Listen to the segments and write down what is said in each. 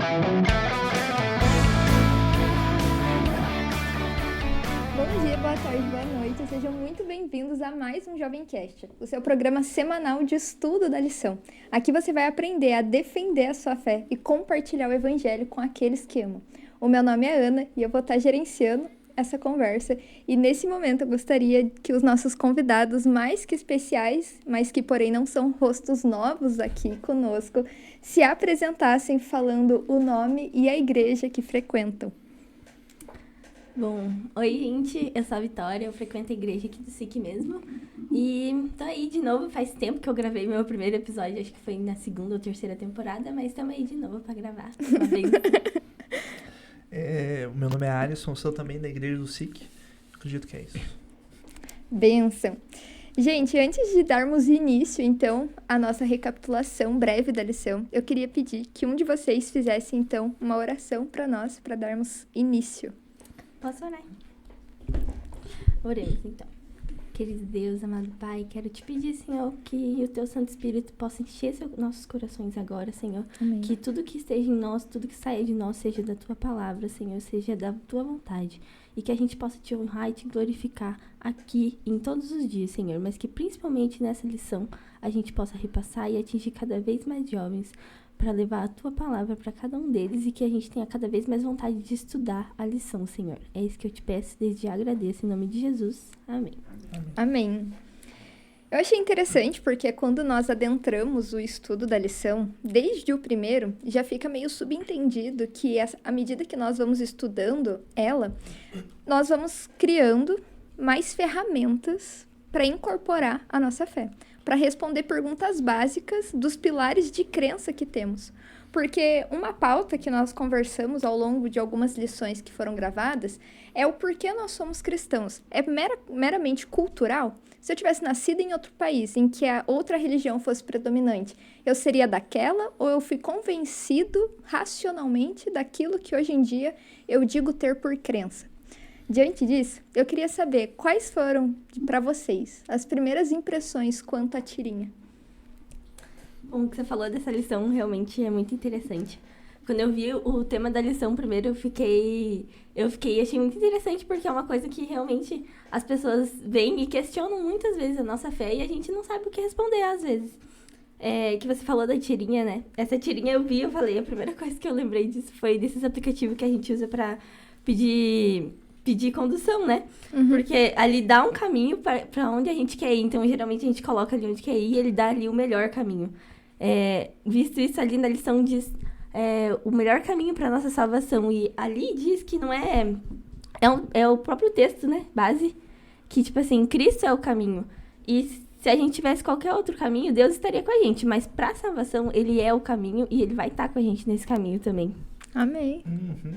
Bom dia, boa tarde, boa noite, sejam muito bem-vindos a mais um Jovemcast, o seu programa semanal de estudo da lição. Aqui você vai aprender a defender a sua fé e compartilhar o evangelho com aqueles que amam. O meu nome é Ana e eu vou estar gerenciando essa conversa, e nesse momento eu gostaria que os nossos convidados mais que especiais, mas que porém não são rostos novos aqui conosco, se apresentassem falando o nome e a igreja que frequentam. Bom, oi gente, eu sou a Vitória, eu frequento a igreja aqui do SIC mesmo, e tô aí de novo, faz tempo que eu gravei meu primeiro episódio, acho que foi na 2ª ou 3ª temporada, mas estamos aí de novo pra gravar, uma vez. O meu nome é Alisson, sou também da igreja do SIC, acredito que é isso. Bênção! Gente, antes de darmos início, então, à nossa recapitulação breve da lição, eu queria pedir que um de vocês fizesse, então, uma oração para nós, para darmos início. Posso orar? Oremos, então. Querido Deus, amado Pai, quero te pedir, Senhor, que o Teu Santo Espírito possa encher nossos corações agora, Senhor. Amém. Que tudo que esteja em nós, tudo que saia de nós, seja da Tua palavra, Senhor, seja da Tua vontade. E que a gente possa te honrar e te glorificar aqui, em todos os dias, Senhor. Mas que principalmente nessa lição, a gente possa repassar e atingir cada vez mais jovens, para levar a Tua palavra para cada um deles e que a gente tenha cada vez mais vontade de estudar a lição, Senhor. É isso que eu te peço, desde já agradeço, em nome de Jesus. Amém. Amém. Eu achei interessante porque quando nós adentramos o estudo da lição, desde o primeiro, já fica meio subentendido que à medida que nós vamos estudando ela, nós vamos criando mais ferramentas para incorporar a nossa fé, para responder perguntas básicas dos pilares de crença que temos. Porque uma pauta que nós conversamos ao longo de algumas lições que foram gravadas é o porquê nós somos cristãos. É meramente cultural? Se eu tivesse nascido em outro país em que a outra religião fosse predominante, eu seria daquela ou eu fui convencido racionalmente daquilo que hoje em dia eu digo ter por crença? Diante disso, eu queria saber quais foram, para vocês, as primeiras impressões quanto à tirinha. Bom, o que você falou dessa lição realmente é muito interessante. Quando eu vi o tema da lição primeiro, achei muito interessante, porque é uma coisa que realmente as pessoas vêm e questionam muitas vezes a nossa fé e a gente não sabe o que responder às vezes. Que você falou da tirinha, né? Essa tirinha eu falei, a primeira coisa que eu lembrei disso foi desses aplicativos que a gente usa pra pedir condução, né? Uhum. Porque ali dá um caminho para onde a gente quer ir. Então, geralmente, a gente coloca ali onde quer ir e ele dá ali o melhor caminho. Visto isso, ali na lição diz o melhor caminho para nossa salvação. E ali diz que não é... É o próprio texto, né? Base. Que, tipo assim, Cristo é o caminho. E se a gente tivesse qualquer outro caminho, Deus estaria com a gente. Mas para a salvação, Ele é o caminho e Ele vai estar com a gente nesse caminho também. Amém. Uhum.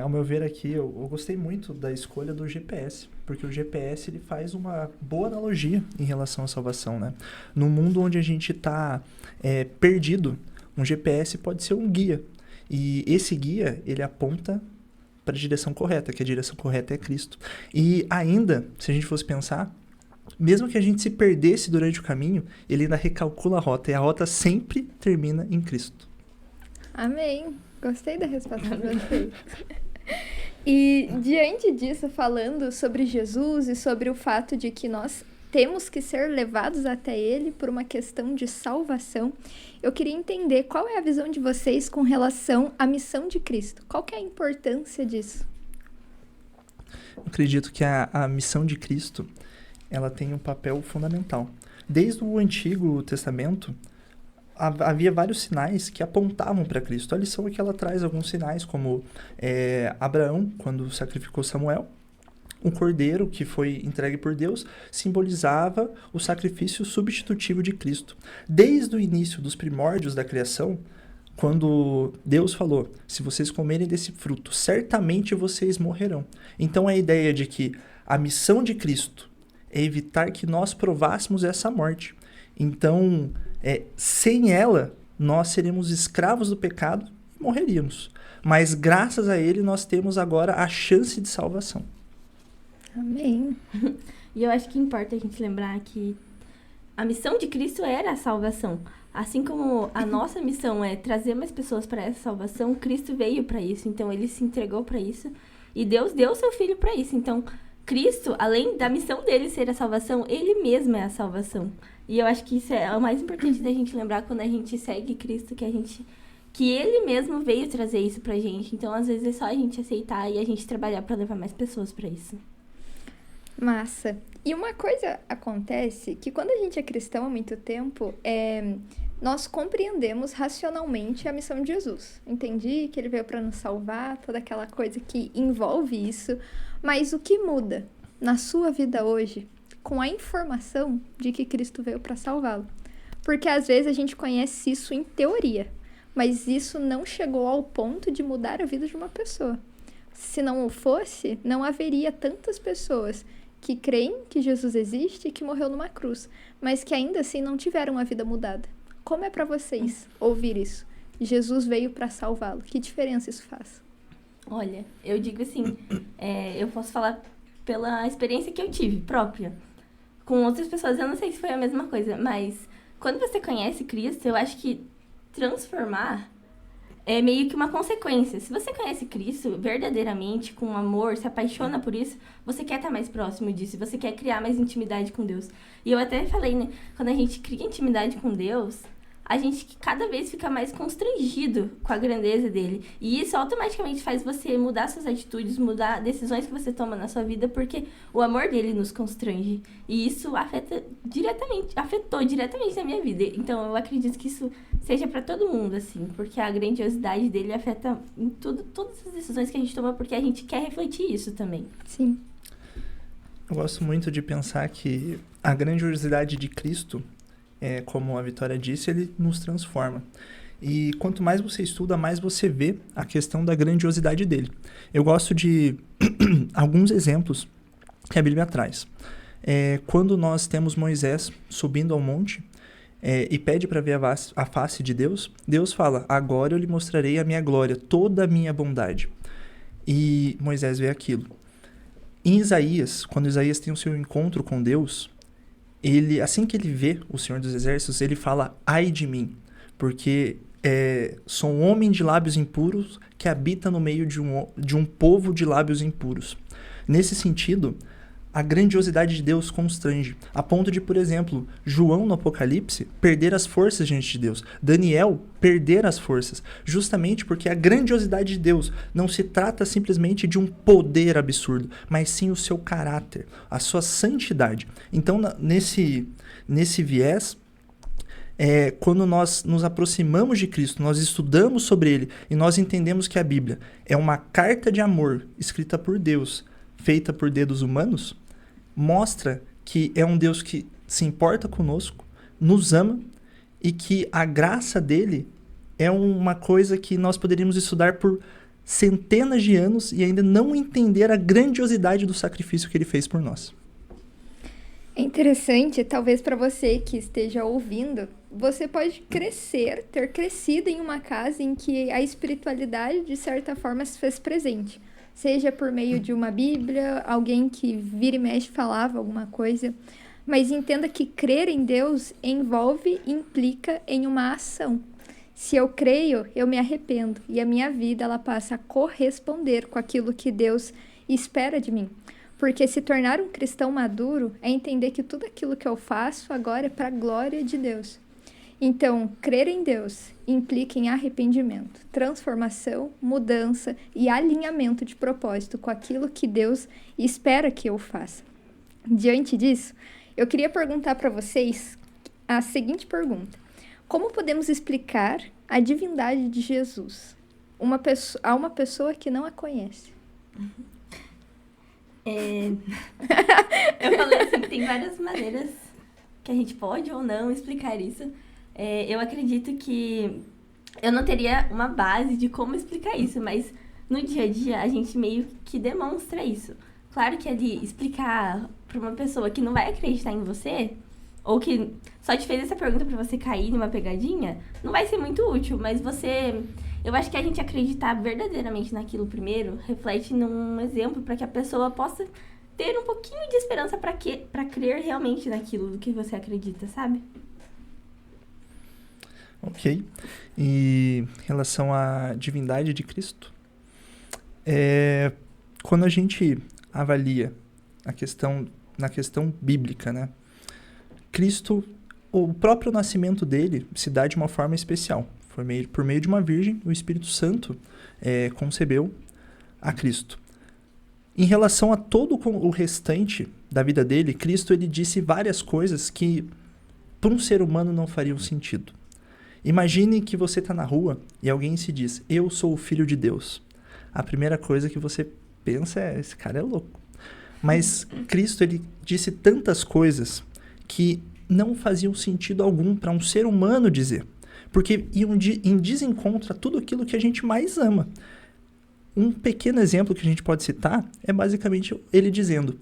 Ao meu ver aqui, eu gostei muito da escolha do GPS, porque o GPS ele faz uma boa analogia em relação à salvação, né? No mundo onde a gente está perdido, um GPS pode ser um guia, e esse guia, ele aponta para a direção correta, que a direção correta é Cristo. E ainda, se a gente fosse pensar, mesmo que a gente se perdesse durante o caminho, ele ainda recalcula a rota, e a rota sempre termina em Cristo. Amém. Gostei da resposta de vocês. E diante disso, falando sobre Jesus e sobre o fato de que nós temos que ser levados até Ele por uma questão de salvação, eu queria entender qual é a visão de vocês com relação à missão de Cristo. Qual que é a importância disso? Eu acredito que a missão de Cristo, ela tem um papel fundamental. Desde o Antigo Testamento, havia vários sinais que apontavam para Cristo. A lição é que ela traz alguns sinais, como Abraão, quando sacrificou Samuel, um cordeiro que foi entregue por Deus, simbolizava o sacrifício substitutivo de Cristo. Desde o início dos primórdios da criação, quando Deus falou, se vocês comerem desse fruto, certamente vocês morrerão. Então a ideia de que a missão de Cristo é evitar que nós provássemos essa morte. Então, sem ela, nós seremos escravos do pecado e morreríamos. Mas graças a ele, nós temos agora a chance de salvação. Amém. E eu acho que importa a gente lembrar que a missão de Cristo era a salvação. Assim como a nossa missão é trazer mais pessoas para essa salvação, Cristo veio para isso, então ele se entregou para isso e Deus deu o seu filho para isso. Então, Cristo, além da missão dele ser a salvação, ele mesmo é a salvação. E eu acho que isso é o mais importante da gente lembrar quando a gente segue Cristo, que ele mesmo veio trazer isso pra gente. Então, às vezes é só a gente aceitar e a gente trabalhar para levar mais pessoas para isso. Massa. E uma coisa acontece que quando a gente é cristão há muito tempo, nós compreendemos racionalmente a missão de Jesus. Entendi que ele veio para nos salvar, toda aquela coisa que envolve isso. Mas o que muda na sua vida hoje com a informação de que Cristo veio para salvá-lo? Porque às vezes a gente conhece isso em teoria, mas isso não chegou ao ponto de mudar a vida de uma pessoa. Se não o fosse, não haveria tantas pessoas que creem que Jesus existe e que morreu numa cruz, mas que ainda assim não tiveram a vida mudada. Como é para vocês ouvir isso? Jesus veio para salvá-lo. Que diferença isso faz? Olha, eu digo assim, eu posso falar pela experiência que eu tive própria. Com outras pessoas, eu não sei se foi a mesma coisa, mas quando você conhece Cristo, eu acho que transformar é meio que uma consequência. Se você conhece Cristo verdadeiramente, com amor, se apaixona por isso, você quer estar mais próximo disso, você quer criar mais intimidade com Deus. E eu até falei, né, quando a gente cria intimidade com Deus, a gente cada vez fica mais constrangido com a grandeza dele. E isso automaticamente faz você mudar suas atitudes, mudar decisões que você toma na sua vida, porque o amor dele nos constrange. E isso afetou diretamente na minha vida. Então eu acredito que isso seja para todo mundo, assim, porque a grandiosidade dele afeta em tudo, todas as decisões que a gente toma, porque a gente quer refletir isso também. Sim. Eu gosto muito de pensar que a grandiosidade de Cristo, como a Vitória disse, ele nos transforma. E quanto mais você estuda, mais você vê a questão da grandiosidade dele. Eu gosto de alguns exemplos que a Bíblia traz. Quando nós temos Moisés subindo ao monte e pede para ver a face de Deus, Deus fala, agora eu lhe mostrarei a minha glória, toda a minha bondade. E Moisés vê aquilo. Em Isaías, quando Isaías tem o seu encontro com Deus, assim que ele vê o Senhor dos Exércitos, ele fala, ai de mim, porque sou um homem de lábios impuros que habita no meio de um povo de lábios impuros. Nesse sentido, a grandiosidade de Deus constrange, a ponto de, por exemplo, João no Apocalipse perder as forças diante de Deus, Daniel perder as forças, justamente porque a grandiosidade de Deus não se trata simplesmente de um poder absurdo, mas sim o seu caráter, a sua santidade. Então, nesse viés, quando nós nos aproximamos de Cristo, nós estudamos sobre Ele e nós entendemos que a Bíblia é uma carta de amor escrita por Deus, feita por dedos humanos, mostra que é um Deus que se importa conosco, nos ama e que a graça dele é uma coisa que nós poderíamos estudar por centenas de anos e ainda não entender a grandiosidade do sacrifício que ele fez por nós. É interessante, talvez para você que esteja ouvindo, você pode ter crescido em uma casa em que a espiritualidade, de certa forma, se fez presente. Seja por meio de uma Bíblia, alguém que vira e mexe falava alguma coisa. Mas entenda que crer em Deus envolve e implica em uma ação. Se eu creio, eu me arrependo. E a minha vida ela passa a corresponder com aquilo que Deus espera de mim. Porque se tornar um cristão maduro é entender que tudo aquilo que eu faço agora é para a glória de Deus. Então, crer em Deus implica em arrependimento, transformação, mudança e alinhamento de propósito com aquilo que Deus espera que eu faça. Diante disso, eu queria perguntar para vocês a seguinte pergunta. Como podemos explicar a divindade de Jesus a uma pessoa que não a conhece? Eu falei assim, tem várias maneiras que a gente pode ou não explicar isso. Eu acredito que eu não teria uma base de como explicar isso, mas no dia a dia a gente meio que demonstra isso. Claro que ali explicar para uma pessoa que não vai acreditar em você, ou que só te fez essa pergunta para você cair numa pegadinha, não vai ser muito útil, mas eu acho que a gente acreditar verdadeiramente naquilo primeiro reflete num exemplo para que a pessoa possa ter um pouquinho de esperança para crer realmente naquilo do que você acredita, sabe? Ok. E em relação à divindade de Cristo, quando a gente avalia na questão bíblica, né? Cristo, o próprio nascimento dele se dá de uma forma especial. Por meio de uma virgem, o Espírito Santo concebeu a Cristo. Em relação a todo o restante da vida dele, Cristo ele disse várias coisas que para um ser humano não fariam sentido. Imagine que você está na rua e alguém se diz, eu sou o Filho de Deus. A primeira coisa que você pensa é, esse cara é louco. Mas Cristo ele disse tantas coisas que não faziam sentido algum para um ser humano dizer. Porque iam em desencontro a tudo aquilo que a gente mais ama. Um pequeno exemplo que a gente pode citar é basicamente ele dizendo,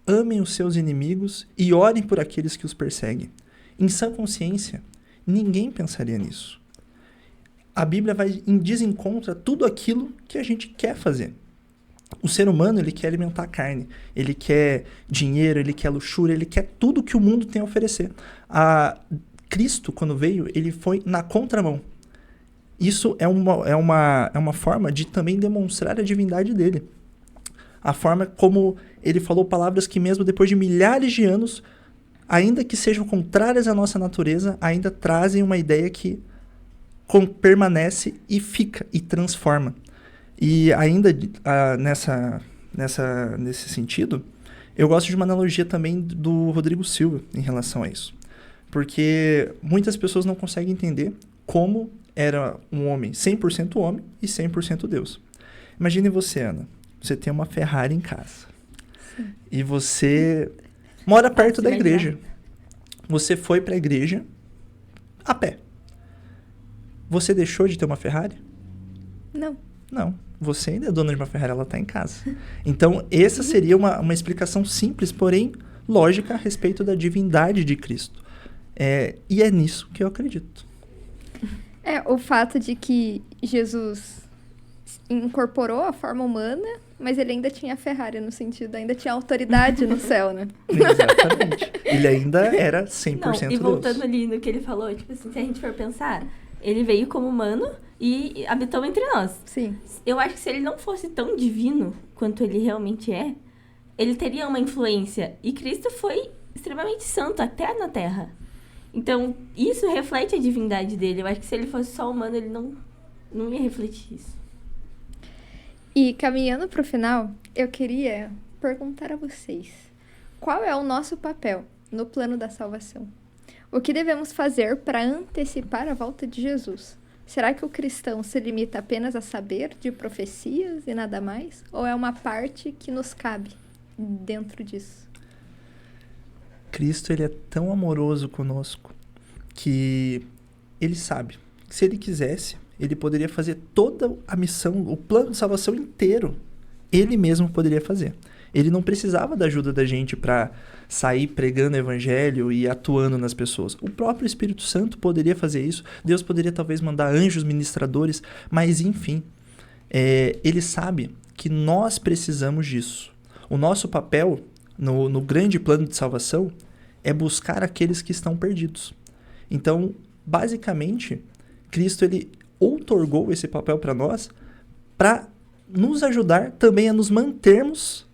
amem os seus inimigos e orem por aqueles que os perseguem. Em sã consciência, ninguém pensaria nisso. A Bíblia vai em desencontro a tudo aquilo que a gente quer fazer. O ser humano, ele quer alimentar a carne, ele quer dinheiro, ele quer luxúria, ele quer tudo que o mundo tem a oferecer. Cristo, quando veio, ele foi na contramão. Isso é uma forma de também demonstrar a divindade dele. A forma como ele falou palavras que mesmo depois de milhares de anos, ainda que sejam contrárias à nossa natureza, ainda trazem uma ideia que permanece e fica e transforma. E ainda nesse sentido, eu gosto de uma analogia também do Rodrigo Silva em relação a isso. Porque muitas pessoas não conseguem entender como era um homem 100% homem e 100% Deus. Imagine você, Ana. Você tem uma Ferrari em casa. Sim. E você mora perto da igreja. Você foi para a igreja a pé. Você deixou de ter uma Ferrari? Não. Não. Você ainda é dona de uma Ferrari, ela está em casa. Então, essa seria uma explicação simples, porém lógica a respeito da divindade de Cristo. E é nisso que eu acredito. O fato de que Jesus incorporou a forma humana, mas ele ainda tinha a Ferrari, no sentido, ainda tinha autoridade no céu, né? Exatamente. Ele ainda era 100% Deus. E voltando ali no que ele falou, tipo assim, se a gente for pensar, ele veio como humano e habitou entre nós. Sim. Eu acho que se ele não fosse tão divino quanto ele realmente é, ele teria uma influência. E Cristo foi extremamente santo até na Terra. Então, isso reflete a divindade dele. Eu acho que se ele fosse só humano, ele não ia refletir isso. E caminhando para o final, eu queria perguntar a vocês, qual é o nosso papel no plano da salvação? O que devemos fazer para antecipar a volta de Jesus? Será que o cristão se limita apenas a saber de profecias e nada mais? Ou é uma parte que nos cabe dentro disso? Cristo, ele é tão amoroso conosco que ele sabe que se ele quisesse, ele poderia fazer toda a missão, o plano de salvação inteiro. Ele mesmo poderia fazer. Ele não precisava da ajuda da gente para sair pregando o evangelho e atuando nas pessoas. O próprio Espírito Santo poderia fazer isso. Deus poderia talvez mandar anjos ministradores, mas enfim, ele sabe que nós precisamos disso. O nosso papel no grande plano de salvação é buscar aqueles que estão perdidos. Então, basicamente, Cristo ele outorgou esse papel para nós para nos ajudar também a nos mantermos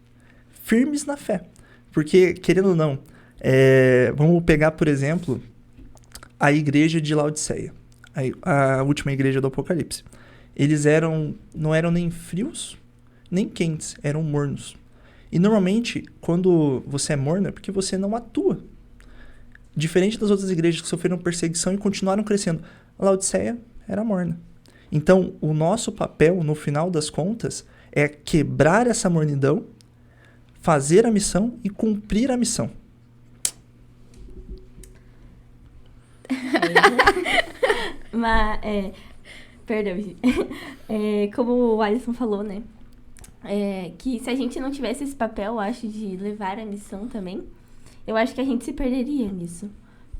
firmes na fé. Porque, querendo ou não, vamos pegar, por exemplo, a igreja de Laodiceia, a última igreja do Apocalipse. Eles não eram nem frios, nem quentes, eram mornos. E normalmente, quando você é morno, é porque você não atua. Diferente das outras igrejas que sofreram perseguição e continuaram crescendo, a Laodiceia era morna. Então, o nosso papel, no final das contas, é quebrar essa mornidão, fazer a missão e cumprir a missão. Mas, perdão, como o Alisson falou, né? Que se a gente não tivesse esse papel, eu acho, de levar a missão também, eu acho que a gente se perderia nisso.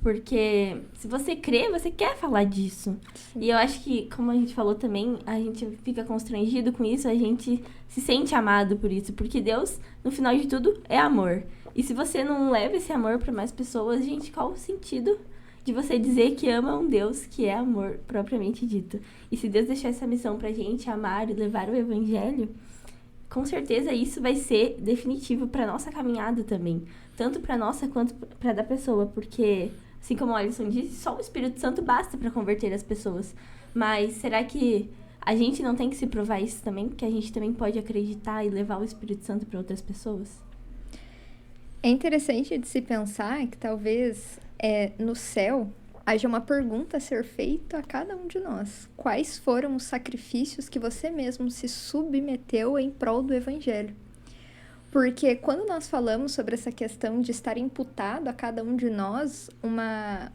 Porque se você crê, você quer falar disso. Sim. E eu acho que, como a gente falou também, a gente fica constrangido com isso, a gente se sente amado por isso. Porque Deus, no final de tudo, é amor. E se você não leva esse amor para mais pessoas, gente, qual o sentido de você dizer que ama um Deus que é amor propriamente dito. E se Deus deixou essa missão pra gente amar e levar o evangelho, com certeza isso vai ser definitivo pra nossa caminhada também. Tanto pra nossa quanto pra da pessoa, porque, assim como o Alisson disse, só o Espírito Santo basta pra converter as pessoas. Mas será que a gente não tem que se provar isso também? Que a gente também pode acreditar e levar o Espírito Santo pra outras pessoas? É interessante de se pensar que talvez no céu haja uma pergunta a ser feita a cada um de nós. Quais foram os sacrifícios que você mesmo se submeteu em prol do evangelho? Porque quando nós falamos sobre essa questão de estar imputado a cada um de nós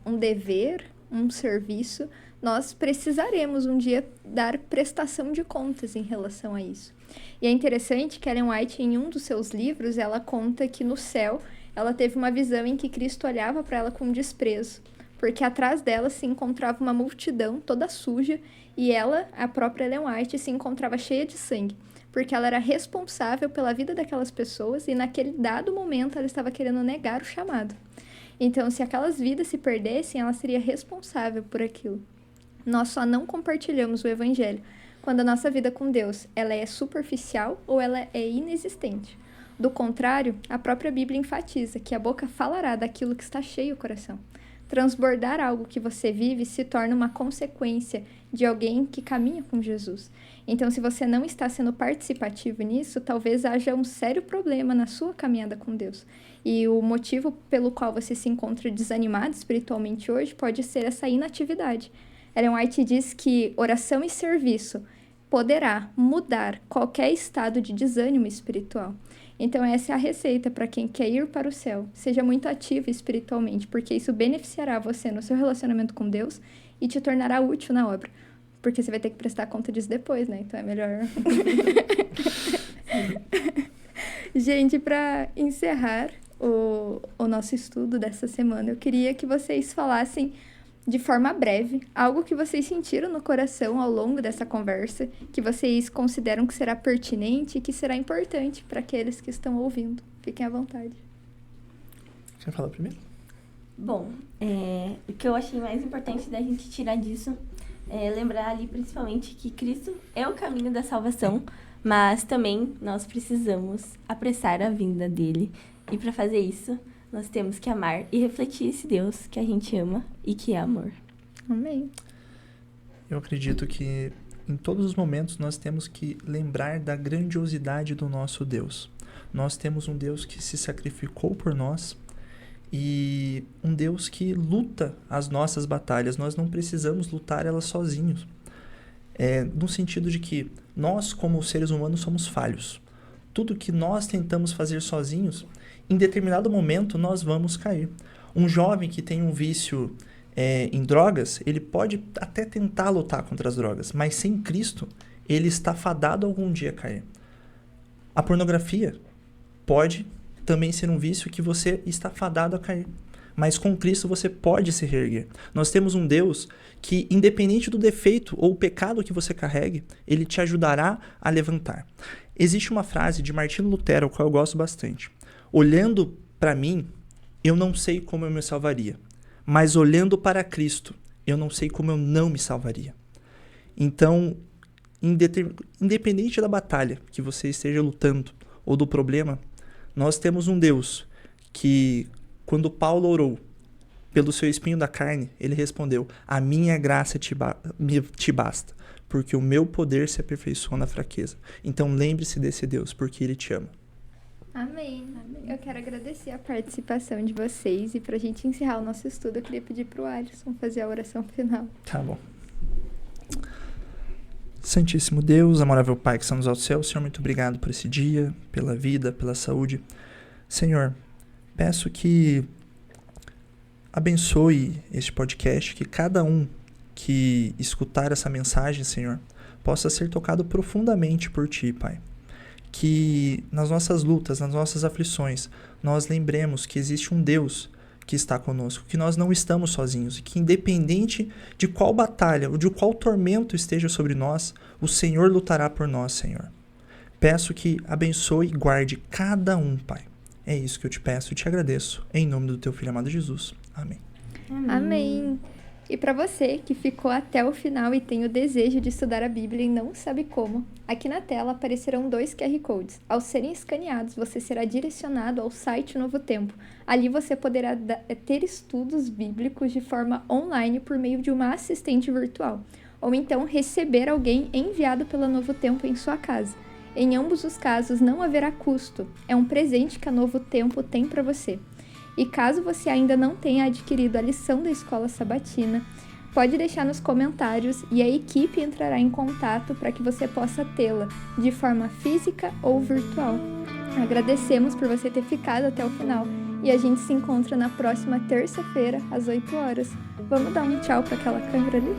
um dever, um serviço, nós precisaremos um dia dar prestação de contas em relação a isso. E é interessante que Ellen White, em um dos seus livros, ela conta que no céu ela teve uma visão em que Cristo olhava para ela com desprezo, porque atrás dela se encontrava uma multidão toda suja e ela, a própria Ellen White, se encontrava cheia de sangue, porque ela era responsável pela vida daquelas pessoas e naquele dado momento ela estava querendo negar o chamado. Então, se aquelas vidas se perdessem, ela seria responsável por aquilo. Nós só não compartilhamos o evangelho quando a nossa vida com Deus ela é superficial ou ela é inexistente. Do contrário, a própria Bíblia enfatiza que a boca falará daquilo que está cheio o coração. Transbordar algo que você vive se torna uma consequência de alguém que caminha com Jesus. Então, se você não está sendo participativo nisso, talvez haja um sério problema na sua caminhada com Deus. E o motivo pelo qual você se encontra desanimado espiritualmente hoje pode ser essa inatividade. Ellen White diz que oração e serviço poderá mudar qualquer estado de desânimo espiritual. Então, essa é a receita para quem quer ir para o céu. Seja muito ativo espiritualmente, porque isso beneficiará você no seu relacionamento com Deus e te tornará útil na obra. Porque você vai ter que prestar conta disso depois, né? Então, é melhor... Gente, para encerrar o nosso estudo dessa semana, eu queria que vocês falassem de forma breve, algo que vocês sentiram no coração ao longo dessa conversa, que vocês consideram que será pertinente e que será importante para aqueles que estão ouvindo. Fiquem à vontade. Quer falar primeiro? Bom, o que eu achei mais importante da gente tirar disso é lembrar ali principalmente que Cristo é o caminho da salvação, mas também nós precisamos apressar a vinda dele. E para fazer isso, nós temos que amar e refletir esse Deus que a gente ama e que é amor. Amém. Eu acredito que em todos os momentos nós temos que lembrar da grandiosidade do nosso Deus. Nós temos um Deus que se sacrificou por nós e um Deus que luta as nossas batalhas. Nós não precisamos lutar elas sozinhos. No sentido de que nós, como seres humanos, somos falhos. Tudo que nós tentamos fazer sozinhos, em determinado momento nós vamos cair. Um jovem que tem um vício em drogas, ele pode até tentar lutar contra as drogas, mas sem Cristo, ele está fadado algum dia a cair. A pornografia pode também ser um vício que você está fadado a cair, mas com Cristo você pode se reerguer. Nós temos um Deus que, independente do defeito ou pecado que você carregue, ele te ajudará a levantar. Existe uma frase de Martinho Lutero, a qual eu gosto bastante. Olhando para mim, eu não sei como eu me salvaria, mas olhando para Cristo, eu não sei como eu não me salvaria. Então, independente da batalha que você esteja lutando ou do problema, nós temos um Deus que, quando Paulo orou pelo seu espinho da carne, ele respondeu: a minha graça te basta, porque o meu poder se aperfeiçoa na fraqueza. Então lembre-se desse Deus, porque ele te ama. Amém. Eu quero agradecer a participação de vocês e para a gente encerrar o nosso estudo, eu queria pedir para o Alisson fazer a oração final. Tá bom. Santíssimo Deus, amorável Pai que está nos altos céus, Senhor, muito obrigado por esse dia, pela vida, pela saúde. Senhor, peço que abençoe este podcast, que cada um que escutar essa mensagem, Senhor, possa ser tocado profundamente por Ti, Pai. Que nas nossas lutas, nas nossas aflições, nós lembremos que existe um Deus que está conosco, que nós não estamos sozinhos e que independente de qual batalha ou de qual tormento esteja sobre nós, o Senhor lutará por nós, Senhor. Peço que abençoe e guarde cada um, Pai. É isso que eu te peço e te agradeço, em nome do Teu Filho amado Jesus. Amém. Amém. E para você que ficou até o final e tem o desejo de estudar a Bíblia e não sabe como, aqui na tela aparecerão 2 QR Codes. Ao serem escaneados, você será direcionado ao site Novo Tempo. Ali você poderá ter estudos bíblicos de forma online por meio de uma assistente virtual, ou então receber alguém enviado pela Novo Tempo em sua casa. Em ambos os casos não haverá custo, é um presente que a Novo Tempo tem para você. E caso você ainda não tenha adquirido a lição da Escola Sabatina, pode deixar nos comentários e a equipe entrará em contato para que você possa tê-la de forma física ou virtual. Agradecemos por você ter ficado até o final e a gente se encontra na próxima terça-feira, às 8 horas. Vamos dar um tchau para aquela câmera ali?